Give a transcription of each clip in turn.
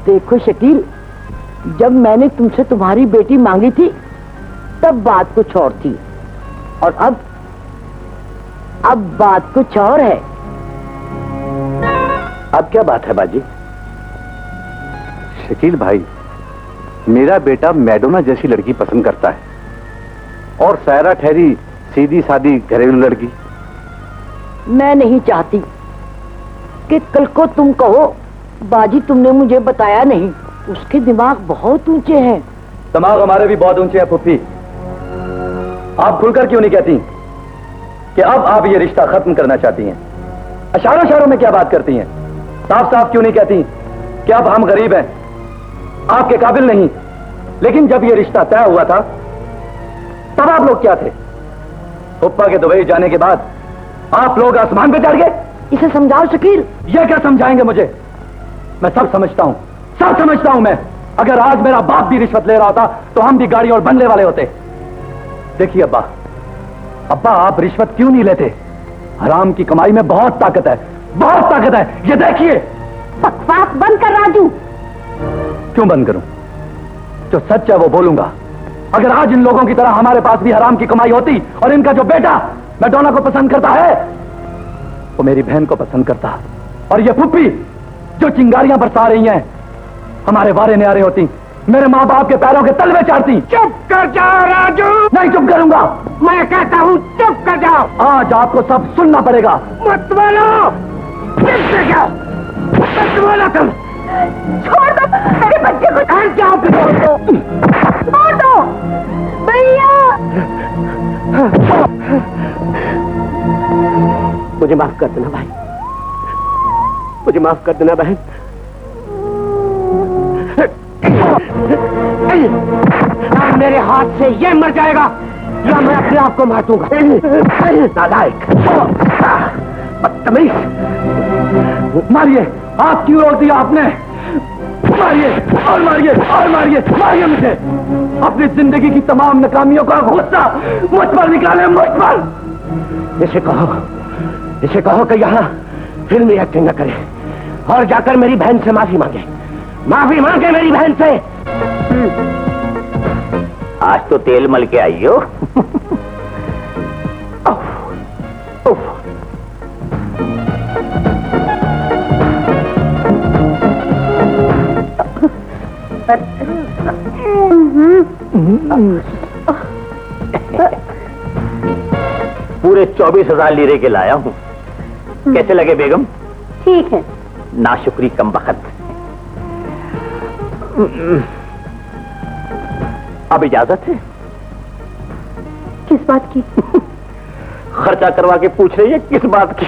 देखो शकील, जब मैंने तुमसे तुम्हारी बेटी मांगी थी तब बात कुछ और थी, और अब बात कुछ और है। अब क्या बात है बाजी? शकील भाई, मेरा बेटा मैडोना जैसी लड़की पसंद करता है और सायरा ठहरी सीधी सादी घरेलू लड़की। मैं नहीं चाहती कि कल को तुम कहो बाजी तुमने मुझे बताया नहीं। उसके दिमाग बहुत ऊंचे हैं। दिमाग हमारे भी बहुत ऊंचे हैं फुफ्फी। आप खुलकर क्यों नहीं कहती कि अब आप ये रिश्ता खत्म करना चाहती हैं? इशारों इशारों में क्या बात करती हैं? साफ साफ क्यों नहीं कहती कि अब हम गरीब हैं, आपके काबिल नहीं? लेकिन जब ये रिश्ता तय हुआ था तब आप लोग क्या थे? पप्पा के दुबई जाने के बाद आप लोग आसमान पे चढ़ गए। इसे समझाओ शकील। ये क्या समझाएंगे मुझे? मैं सब समझता हूं, सब समझता हूं मैं। अगर आज मेरा बाप भी रिश्वत ले रहा होता तो हम भी गाड़ी और बंगले वाले होते। देखिए अब्बा, आप रिश्वत क्यों नहीं लेते? हराम की कमाई में बहुत ताकत है, बहुत ताकत है। ये देखिए। बकवास बंद कर राजू। क्यों बंद करूं? जो सच है वो बोलूंगा। अगर आज इन लोगों की तरह हमारे पास भी हराम की कमाई होती और इनका जो बेटा मैडोना को पसंद करता है वो मेरी बहन को पसंद करता, और ये फुप्पी जो चिंगारियां बरसा रही हैं हमारे वारे न्यारे होती, मेरे माँ बाप के पैरों के तलवे चाटती। चुप कर जाओ राजू। नहीं चुप करूंगा। मैं कहता हूँ चुप कर जाओ। आज आपको सब सुनना पड़ेगा। मत बोलो। चुप कर जाओ। मत बोलो तुम। छोड़ दो मेरे बच्चे को। हट जाओ। छोड़ दो भैया। मुझे माफ कर देना भाई, मुझे माफ कर देना बहन। मेरे हाथ से ये मर जाएगा या मैं अपने आप को मार दूंगा। नालायक, बदतमीज। मारिए। आप क्यों रोक दिया आपने? मारिए और मारिए और मारिए, मारिए मुझे। अपनी जिंदगी की तमाम नाकामियों का गुस्सा मुझ पर निकाले, मुझ पर। इसे कहो कि यहाँ फिल्मी एक्टिंग न करे और जाकर मेरी बहन से माफी मांगे। माफी मांगे मेरी बहन से। आज तो तेल मल के आई हो। पूरे 24,000 लीरे के लाया हूँ। कैसे लगे बेगम? ठीक है। नाशुक्री कम बखत। अब इजाजत है? किस बात की? खर्चा करवा के पूछ रही है किस बात की?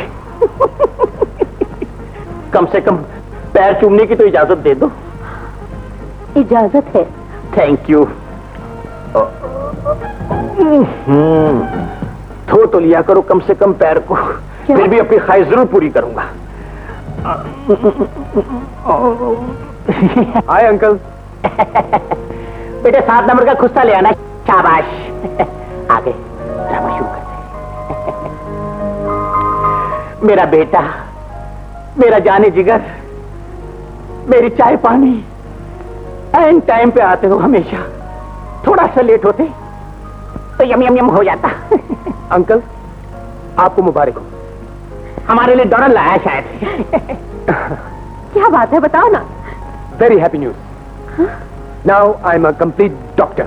कम से कम पैर चूमने की तो इजाजत दे दो। इजाजत है। Thank you. धो तो लिया करो कम से कम पैर को। फिर भी अपनी ख्वाहिश जरूर पूरी करूंगा। आए अंकल। बेटे 7 नंबर का खुस्ता ले आना। शाबाश। आगे ड्रामा शुरू करते हैं। मेरा बेटा, मेरा जाने जिगर, मेरी चाय पानी, एन टाइम पे आते हो हमेशा। थोड़ा सा लेट होते तो यम यम यम हो जाता। अंकल आपको मुबारक हो। हमारे लिए डॉलर लाया शायद। क्या बात है बताओ ना। Very happy news. Now I am a complete doctor.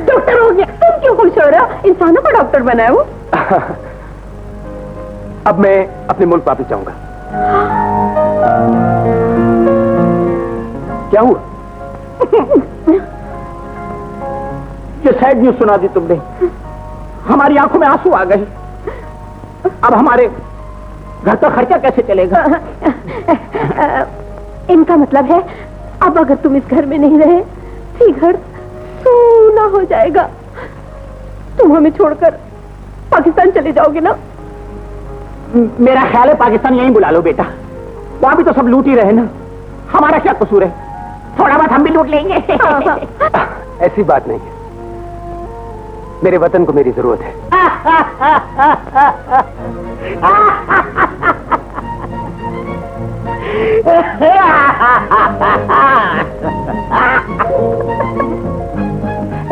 Doctor हो गया? तुम क्यों खुश हो रहे हो? इंसानों को डॉक्टर बनाया वो। अब मैं अपने मुल्क वापस जाऊंगा। क्या हुआ? ये सैड न्यूज सुना दी तुमने। हमारी आंखों में आंसू आ गए। अब हमारे घर का खर्चा कैसे चलेगा? इनका मतलब है अब अगर तुम इस घर में नहीं रहे तो घर सूना हो जाएगा। तुम हमें छोड़कर पाकिस्तान चले जाओगे ना? मेरा ख्याल है पाकिस्तान यहीं बुला लो बेटा। वहां भी तो सब लूट ही रहे ना। हमारा क्या कसूर है? थोड़ा बहुत हम भी लूट लेंगे। ऐसी बात नहीं है। मेरे वतन को मेरी जरूरत है।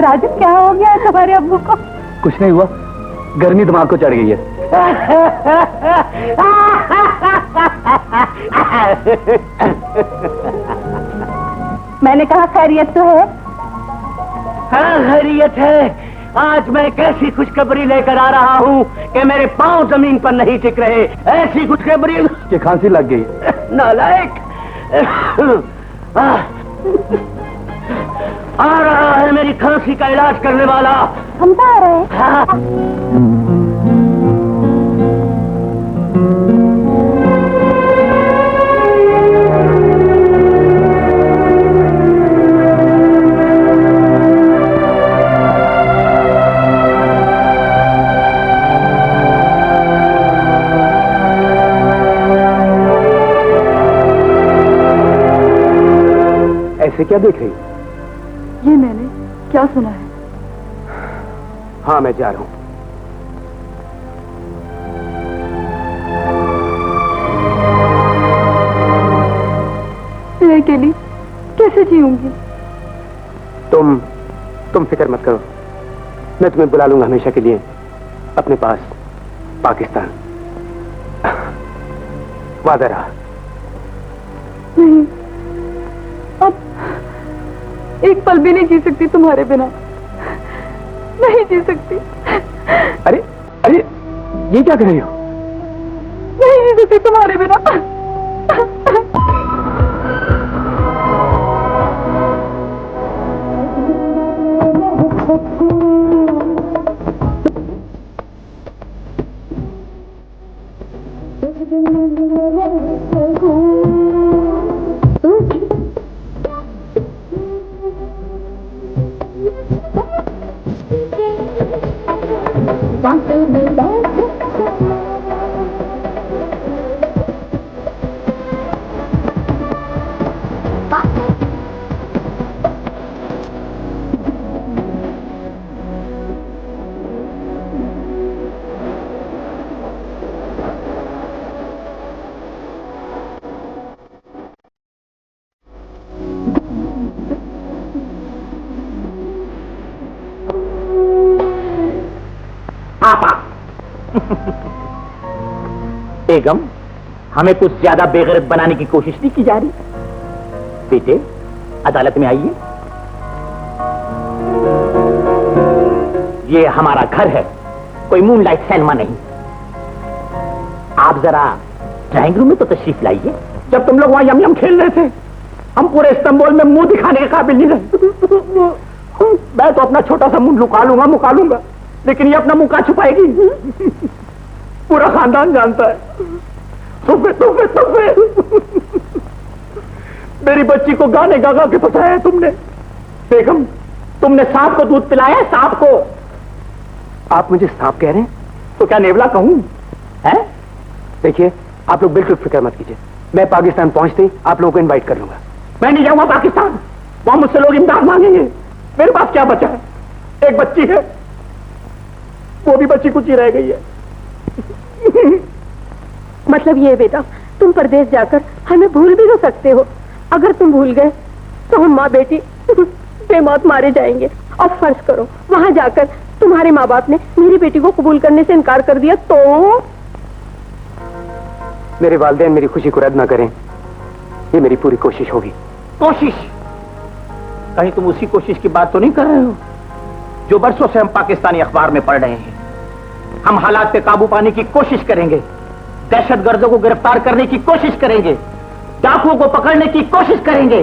राजू, क्या हो गया है तुम्हारे अब्बू को? कुछ नहीं हुआ, गर्मी दिमाग को चढ़ गई है। मैंने कहा खैरियत तो है। हाँ खैरियत है। आज मैं कैसी खुशखबरी लेकर आ रहा हूँ कि मेरे पांव जमीन पर नहीं टिक रहे। ऐसी खुशखबरी कि खांसी लग गई। नालायक। आ रहा है मेरी खांसी का इलाज करने वाला। हम तो आ रहे हैं। हाँ। ऐसे क्या देख रही? ये मैंने क्या सुना है? हाँ, मैं जा रहा हूँ। मैं अकेली कैसे जीऊंगी? तुम फिक्र मत करो, मैं तुम्हें बुला लूंगा हमेशा के लिए अपने पास, पाकिस्तान। वादा रहा। नहीं, अब एक पल भी नहीं जी सकती तुम्हारे बिना। नहीं जी सकती। अरे अरे, ये क्या कर रही हो? नहीं जी सकती तुम्हारे बिना। बेगम, हमें कुछ ज्यादा बेगैरत बनाने की कोशिश नहीं की जा रही। बेटे, अदालत में आइए। ये हमारा घर है, कोई मूनलाइट सिनेमा नहीं। आप जरा ड्राइंग रूम में तो तशरीफ लाइए। जब तुम लोग वहां यम यम खेल रहे थे, हम पूरे इस्तांबुल में मुंह दिखाने के काबिल नहीं रहे। मैं तो अपना छोटा सा मुंह मुका लूंगा, लेकिन ये अपना मुंह कहां छुपाएगी? पूरा खानदान जानता है। तुफे मेरी बच्ची को गाने गा के फंसाया है तुमने। बेगम, तुमने सांप को दूध पिलाया है, सांप को। आप मुझे सांप कह रहे हैं? तो क्या नेवला कहूं? है? देखिए, आप लोग बिल्कुल फिक्र मत कीजिए, मैं पाकिस्तान पहुंचते ही आप लोगों को इनवाइट कर लूंगा। मैं नहीं जाऊंगा पाकिस्तान, वहां मुझसे लोग इमदाद मांगेंगे। मेरे पास क्या बचा है? एक बच्ची है, वो भी बच्ची कुछ ही रह गई है। मतलब ये बेटा, तुम परदेश जाकर हमें भूल भी तो सकते हो। अगर तुम भूल गए तो हम माँ बेटी बेमौत मारे जाएंगे। और फर्ज करो वहां जाकर तुम्हारे माँ बाप ने मेरी बेटी को कबूल करने से इनकार कर दिया तो? मेरे वालिदैन मेरी खुशी को रद्द ना करें, ये मेरी पूरी कोशिश होगी। कोशिश? कहीं तुम उसी कोशिश की बात तो नहीं कर रहे हो जो बरसों से हम पाकिस्तानी अखबार में पढ़ रहे हैं? हम हालात पे काबू पाने की कोशिश करेंगे, दहशतगर्दों को गिरफ्तार करने की कोशिश करेंगे, डाकुओं को पकड़ने की कोशिश करेंगे,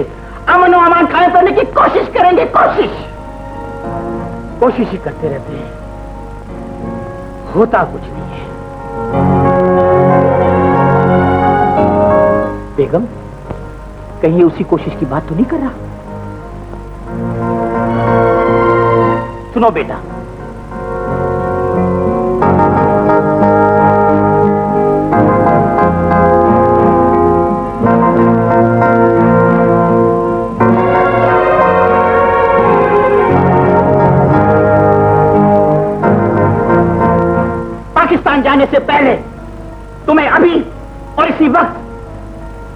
अमन और अमान कायम करने की कोशिश करेंगे। कोशिश ही करते रहते हैं, होता कुछ नहीं है। बेगम, कहीं ये उसी कोशिश की बात तो नहीं कर रहा? सुनो बेटा, पाकिस्तान जाने से पहले तुम्हें अभी और इसी वक्त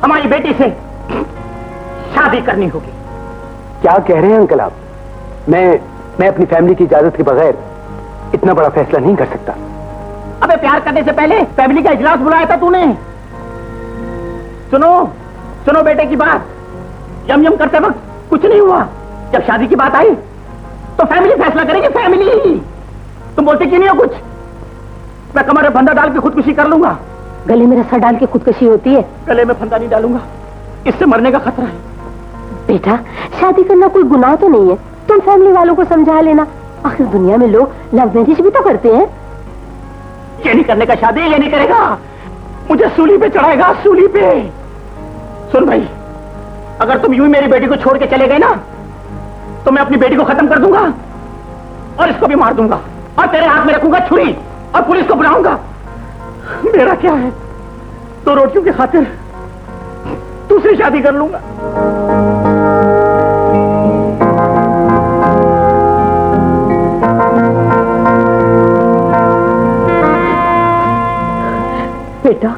हमारी बेटी से शादी करनी होगी। क्या कह रहे हैं अंकल आप? मैं अपनी फैमिली की इजाजत के बगैर इतना बड़ा फैसला नहीं कर सकता। अबे प्यार करने से पहले फैमिली का इजलास बुलाया था तूने। सुनो सुनो बेटे की बात, यम यम करते वक्त कुछ नहीं हुआ। जब शादी की बात आई तो फैमिली फैसला करेगी, फैमिली। तुम बोलते क्यों नहीं हो कुछ? मैं कमर में फंदा डाल के खुदकुशी कर लूंगा। गले में रस्सा डाल के खुदकुशी होती है? गले में फंदा नहीं डालूंगा, इससे मरने का खतरा है। बेटा, शादी करना कोई गुनाह तो नहीं है। तुम फैमिली वालों को समझा लेना। आखिर दुनिया में लोग लव मैरिज भी तो करते हैं। ये नहीं करने का शादी, ये नहीं करेगा। मुझे सूली पे चढ़ाएगा, सूली पे। सुन भाई, अगर तुम यूं ही मेरी बेटी को छोड़ के चले गए ना तो मैं अपनी बेटी को खत्म कर दूंगा और इसको भी मार दूंगा और तेरे हाथ में रखूंगा छुरी और पुलिस को बुलाऊंगा। मेरा क्या है, तो रोटियों की खातिर दूसरी शादी कर लूंगा। बेटा,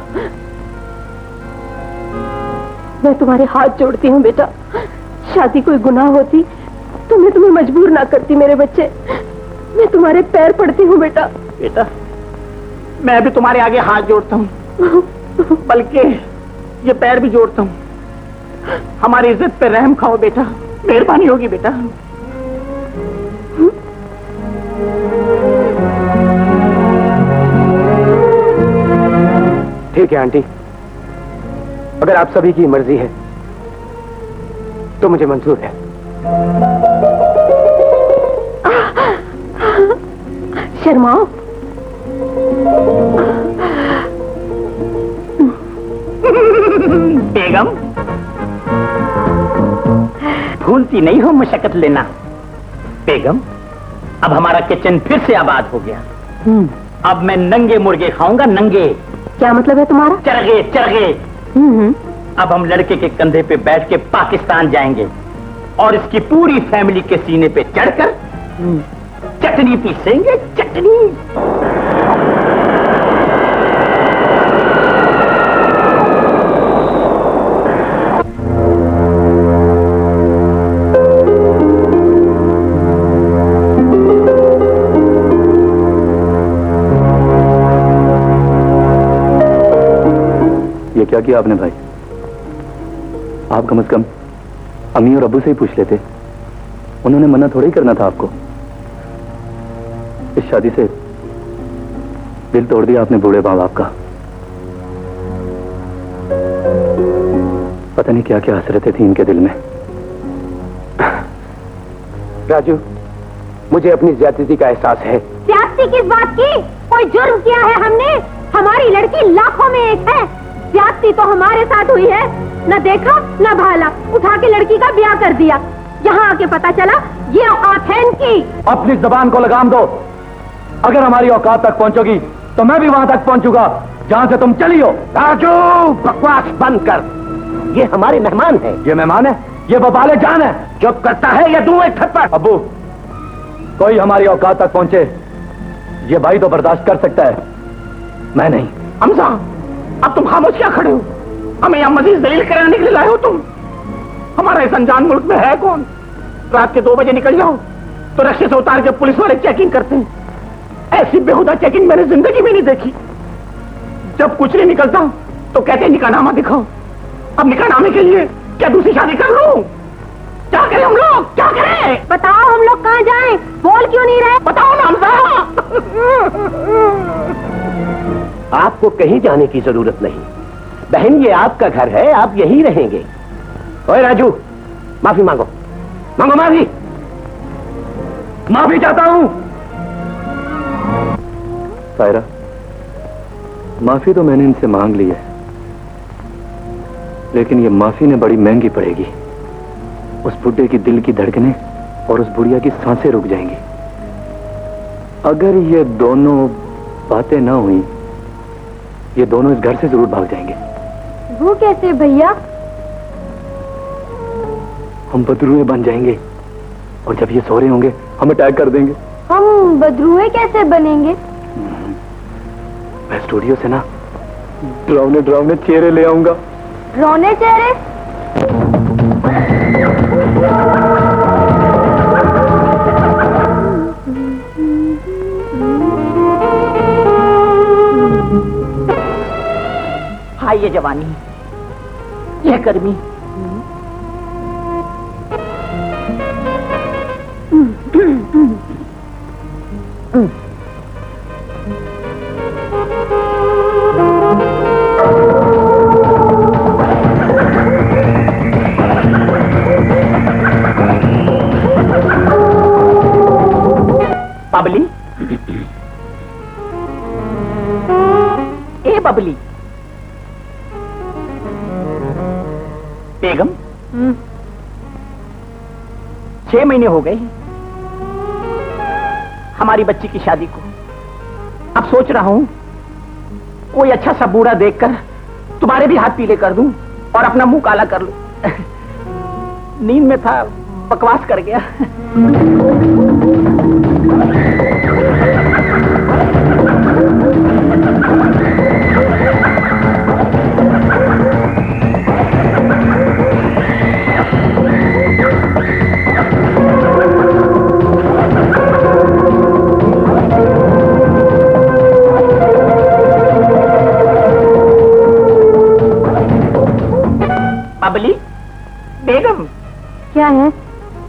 मैं तुम्हारे हाथ जोड़ती हूँ बेटा। शादी कोई गुनाह होती तो मैं तुम्हें मजबूर ना करती मेरे बच्चे। मैं तुम्हारे पैर पड़ती हूँ बेटा। बेटा, मैं भी तुम्हारे आगे हाथ जोड़ता हूँ, बल्कि ये पैर भी जोड़ता हूँ। हमारी इज्जत पे रहम खाओ बेटा, मेहरबानी होगी बेटा। ठीक है आंटी, अगर आप सभी की मर्जी है तो मुझे मंजूर है। शर्माओ। बेगम, भूलती नहीं हो मशक्कत लेना। बेगम, अब हमारा किचन फिर से आबाद हो गया। अब मैं नंगे मुर्गे खाऊंगा, नंगे। क्या मतलब है तुम्हारा? चरगे चरगे। अब हम लड़के के कंधे पे बैठ के पाकिस्तान जाएंगे और इसकी पूरी फैमिली के सीने पे चढ़कर चटनी पीसेंगे, चटनी। ये क्या किया आपने भाई? आप कम से कम अम्मी और अब्बू से ही पूछ लेते, उन्होंने मना थोड़ा ही करना था आपको। इस शादी से दिल तोड़ दिया आपने बूढ़े माँ बाप का। पता नहीं क्या क्या हसरतें थी इनके दिल में। राजू, मुझे अपनी ज्यादती का एहसास है। ज्यादती किस बात की? कोई जुर्म किया है हमने? हमारी लड़की लाखों में एक है। ज्यादती तो हमारे साथ हुई है। न देखा न भाला, उठा के लड़की का ब्याह कर दिया। यहाँ आके पता चला ये औकात है इनकी। अपनी जबान को लगाम दो। अगर हमारी औकात तक पहुंचोगी तो मैं भी वहां तक पहुंचूंगा जहां से तुम चली हो। राजू, बकवास बंद कर। ये हमारे मेहमान हैं। ये मेहमान है, ये बबाले जान है। चुप करता है या दूं एक थप्पड़? अब्बू, कोई हमारी औकात तक पहुंचे ये भाई तो बर्दाश्त कर सकता है, मैं नहीं। हमजा, अब तुम खामोश क्या खड़े हो? हमें यहाँ मजीद दलील कराने के लिए लाए हो तुम? हमारा इस अनजान मुल्क में है कौन? रात के 2 बजे निकल जाओ तो रस्ते से उतार के पुलिस वाले चेकिंग करते हैं। ऐसी बेहुदा चेकिंग मैंने जिंदगी में नहीं देखी। जब कुछ नहीं निकलता तो कहते निकाहनामा दिखाओ। अब निकाहनामे के लिए क्या दूसरी शादी कर लूं? क्या करें हम लोग, क्या करें? बताओ हम लोग कहाँ जाएं? बोल क्यों नहीं रहे? बताओ ना हमजा। आपको कहीं जाने की जरूरत नहीं। बहन, ये आपका घर है, आप यहीं रहेंगे। ओए राजू, माफी मांगो, मांगो माफी। माफी चाहता हूं। सायरा, माफी तो मैंने इनसे मांग ली है, लेकिन ये माफी ने बड़ी महंगी पड़ेगी। उस बुड्ढे की दिल की धड़कनें और उस बुढ़िया की सांसें रुक जाएंगी। अगर ये दोनों बातें ना हुई, ये दोनों इस घर से जरूर भाग जाएंगे। वो कैसे भैया? हम बदरुए बन जाएंगे और जब ये सो रहे होंगे हम अटैक कर देंगे। हम बदरुए कैसे बनेंगे? मैं स्टूडियो से ना डरावने डरावने चेहरे ले आऊंगा रोने चेहरे। हाय ये जवानी, ये गर्मी, बबली, ए बबली, बेगम, 6 महीने हो गए हमारी बच्ची की शादी को। अब सोच रहा हूं कोई अच्छा सा बूढ़ा देखकर तुम्हारे भी हाथ पीले कर दूं और अपना मुंह काला कर लूं। नींद में था, बकवास कर गया। बबली, बेगम, क्या है?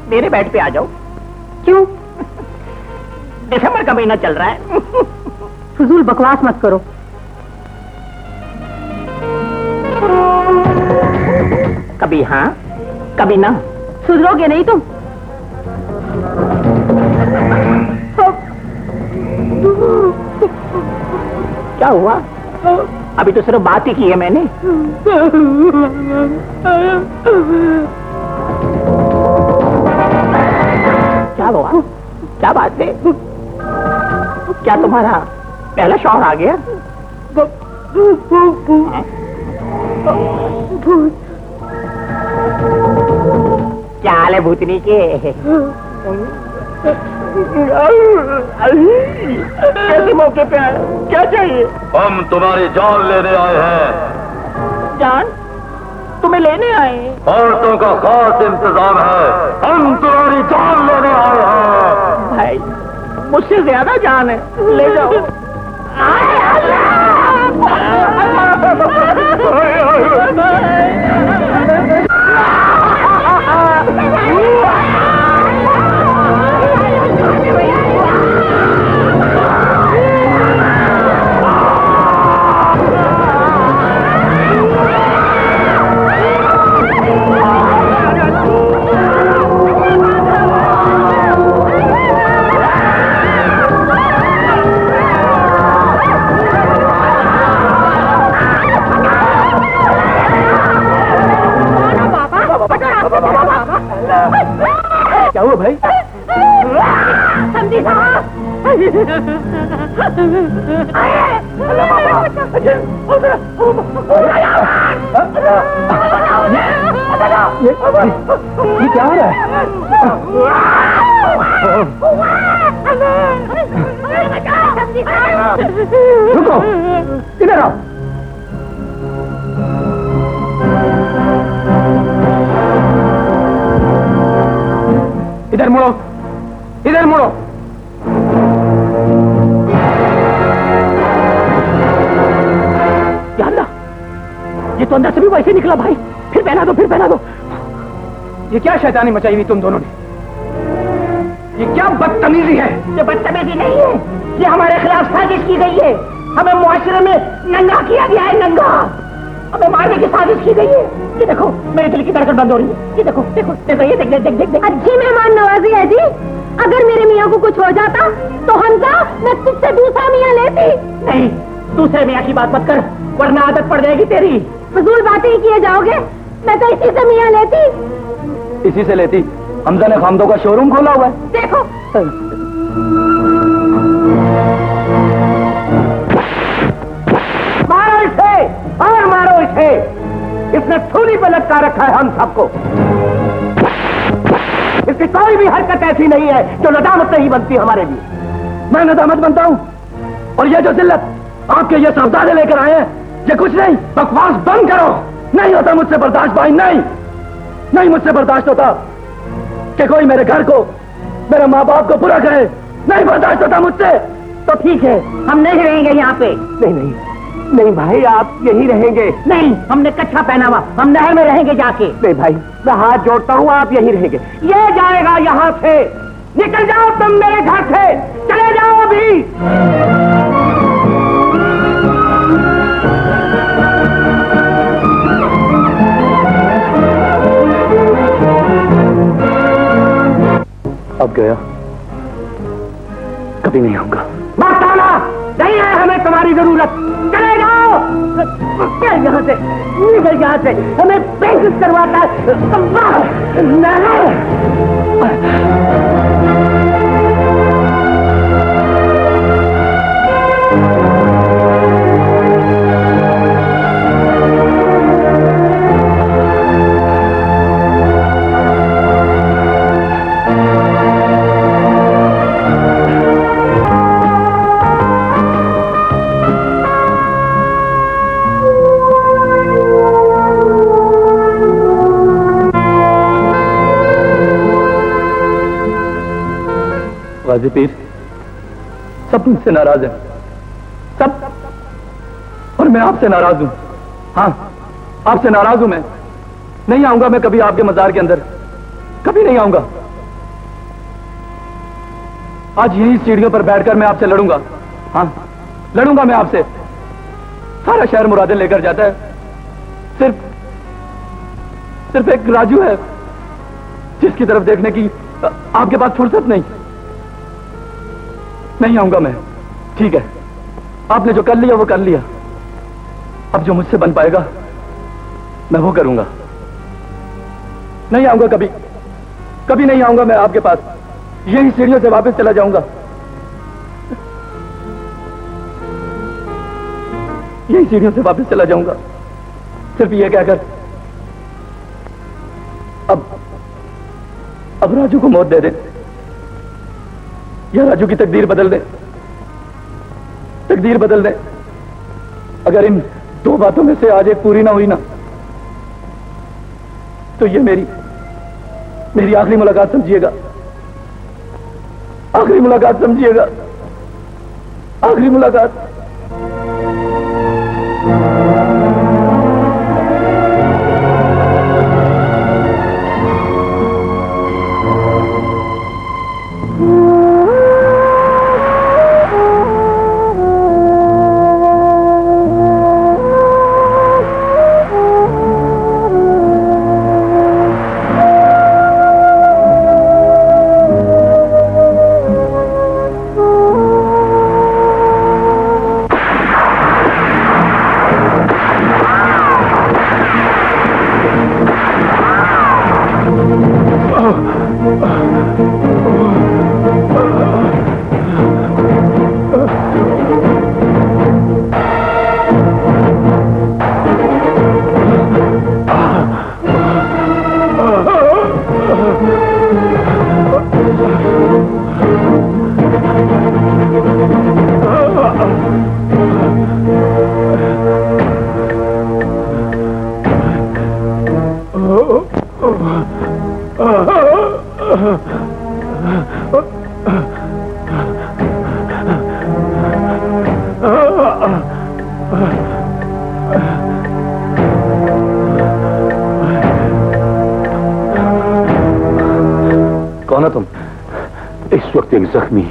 मेरे बेड पे आ जाओ। क्यों? दिसंबर का महीना चल रहा है। फजूल बकवास मत करो। कभी हाँ, कभी ना। सुधरोगे नहीं तुम? क्या हुआ? अभी तो सिर्फ बात ही की है मैंने। क्या हुआ? क्या बात है? क्या तुम्हारा पहला शौहर आ गया? क्या हाल है भूतनी के? कैसे मौके पे आए? क्या चाहिए? हम तुम्हारी जान लेने आए हैं। जान? तुम्हें लेने आए? औरतों का खास इंतजाम है, हम तुम्हारी जान लेने आए हैं। भाई मुझसे ज्यादा जान है, ले जाओ। क्या हुआ भाई? समझी साहब। ये क्या हो रहा है? रुको, इधर आओ। इधर मुड़ो, इधर मुड़ो। या अल्लाह, ये तो अंदर से भी वैसे निकला भाई। फिर पहना दो, फिर पहना दो। ये क्या शैतानी मचाई हुई तुम दोनों ने? ये क्या बदतमीजी है? ये बदतमीजी नहीं है, ये हमारे खिलाफ साजिश की गई है। हमें मुआशरे में नंगा किया गया है, नंगा। हमें मारने की साजिश की गई है। ये देखो, मेरे दिल की धड़कन बंद हो रही है। ये देखो, देखो, देखो, ये देख, देख, देख, देख। अच्छी मेहमान नवाजी है जी। अगर मेरे मियाँ को कुछ हो जाता तो हमजा मैं तुझसे दूसरा मियाँ लेती। नहीं, दूसरे मियाँ की बात मत कर, वरना आदत पड़ जाएगी तेरी। फजूल बातें ही किए जाओगे। मैं तो इसी से मियाँ लेती। इसी से लेती? हमजा ने खामदों का शोरूम खोला हुआ है। देखो, मारो इसे और मारो इसे। इसने सूली पे लटका रखा है हम सबको। इसकी कोई भी हरकत ऐसी नहीं है जो नदामत नहीं बनती हमारे लिए। मैं नदामत बनता हूँ? और ये जो जिल्लत आपके ये सरदारे लेकर आए हैं, ये कुछ नहीं। बकवास बंद करो। नहीं होता मुझसे बर्दाश्त भाई, नहीं नहीं मुझसे बर्दाश्त होता कि कोई मेरे घर को, मेरे माँ बाप को बुरा कहे। नहीं बर्दाश्त होता मुझसे। तो ठीक है, हम नहीं रहेंगे यहाँ पे। नहीं नहीं नहीं भाई, आप यहीं रहेंगे। नहीं, हमने कच्छा पहना हुआ, हम नहर में रहेंगे जाके। नहीं भाई, मैं हाथ जोड़ता हूँ, आप यहीं रहेंगे। ये जाएगा यहाँ से। निकल जाओ तुम मेरे घर से, चले जाओ अभी। अब गया, कभी नहीं आऊंगा। मत आना, नहीं है हमें तुम्हारी जरूरत। चले जाओ, निकल यहाँ से, निकल यहाँ से। हमें बेइज्जत करवाता है। गाजी पीर, सब मुझसे नाराज है, सब। और मैं आपसे नाराज हूं। हाँ, आपसे नाराज हूं मैं। नहीं आऊंगा मैं कभी आपके मजार के अंदर, कभी नहीं आऊंगा। आज यही सीढ़ियों पर बैठकर मैं आपसे लड़ूंगा। हाँ, लड़ूंगा मैं आपसे। सारा शहर मुरादें लेकर जाता है, सिर्फ एक राजू है जिसकी तरफ देखने की आपके पास फुर्सत नहीं। नहीं आऊंगा मैं, ठीक है। आपने जो कर लिया वो कर लिया। अब जो मुझसे बन पाएगा मैं वो करूंगा। नहीं आऊंगा कभी, कभी नहीं आऊंगा मैं आपके पास। यही सीढ़ियों से वापस चला जाऊंगा, यही सीढ़ियों से वापस चला जाऊंगा, सिर्फ ये कहकर अब राजू को मौत दे दे, या राजू की तकदीर बदल दे, तकदीर बदल दे। अगर इन दो बातों में से आज एक पूरी ना हुई ना, तो ये मेरी आखिरी मुलाकात समझिएगा, आखिरी मुलाकात समझिएगा, आखिरी मुलाकात। कौन हो तुम? इस वक्त एक जख्मी,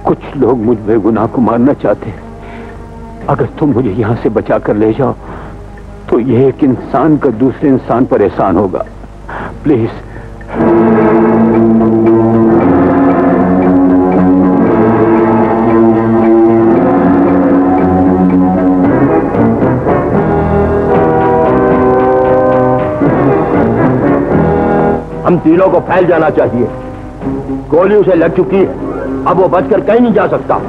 कुछ लोग मुझ बेगुनाह को मारना चाहते हैं। अगर तुम मुझे यहां से बचा कर ले जाओ तो यह एक इंसान का दूसरे इंसान पर एहसान होगा। प्लीज। हम तीनों को फैल जाना चाहिए। गोली उसे लग चुकी है, अब वो बचकर कहीं नहीं जा सकता।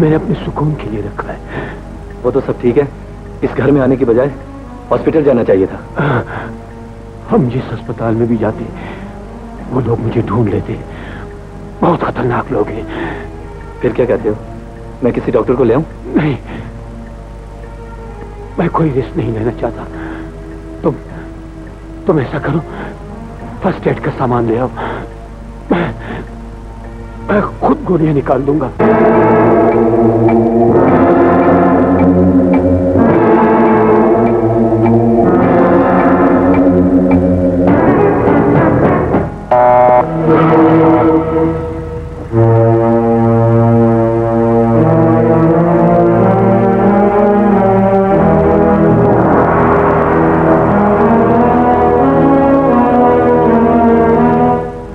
मैंने अपने सुकून के लिए रखा है। वो तो सब ठीक है, इस घर में आने की बजाय हॉस्पिटल जाना चाहिए था। हम जिस अस्पताल में भी जाते वो लोग मुझे ढूंढ लेते। बहुत खतरनाक लोग हैं। फिर क्या कहते हो, मैं किसी डॉक्टर को ले आऊं? नहीं, मैं कोई रिस्क नहीं लेना चाहता। तुम ऐसा करो, फर्स्ट एड का सामान ले आओ। मैं खुद गोलियां निकाल दूंगा।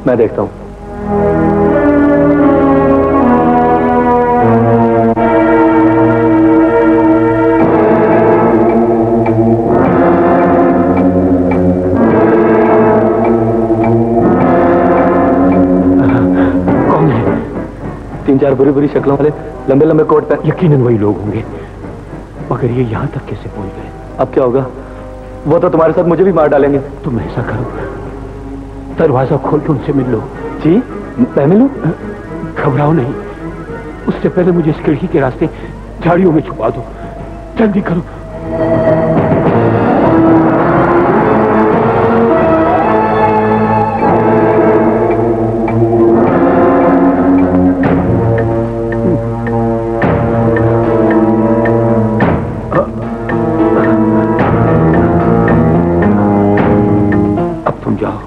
मैं देखता हूं। कौन है? 3-4 बुरी बुरी शक्लों वाले लंबे लंबे कोट पे। यकीनन वही लोग होंगे, मगर ये यहां तक कैसे पहुंच गए? अब क्या होगा? वो तो तुम्हारे साथ मुझे भी मार डालेंगे। तुम ऐसा करो, दरवाजा खोल के उनसे मिल लो। जी, मैं मिलूं? घबराओ नहीं, उससे पहले मुझे इस खिड़की के रास्ते झाड़ियों में छुपा दो। जल्दी करो। अब तुम जाओ,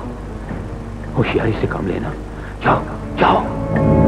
होशियारी से काम लेना। जाओ जाओ।